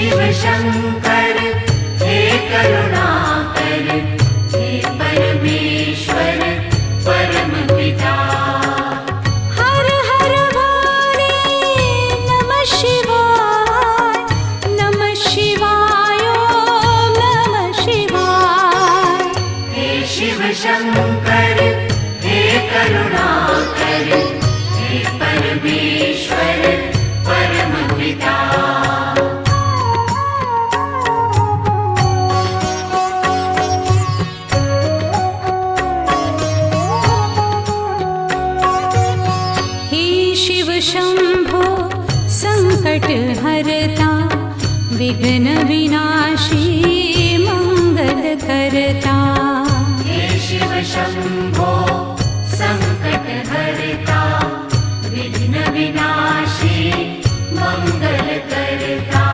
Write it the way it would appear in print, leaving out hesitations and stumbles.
शिव शंकर हे करुणाकर, हे परमेश्वर परम पिता। हर हर भोले नमः शिवाय, नमः शिवाय ओम नमः शिवाय। हे शिव शंकर हे करुणाकर, हे परमेश्वर परम पिता। शिव शंभो संकट हरता, विघ्न विनाशी मंगल करता। हे शिव शंभो संकट हरता, विघ्न विनाशी मंगल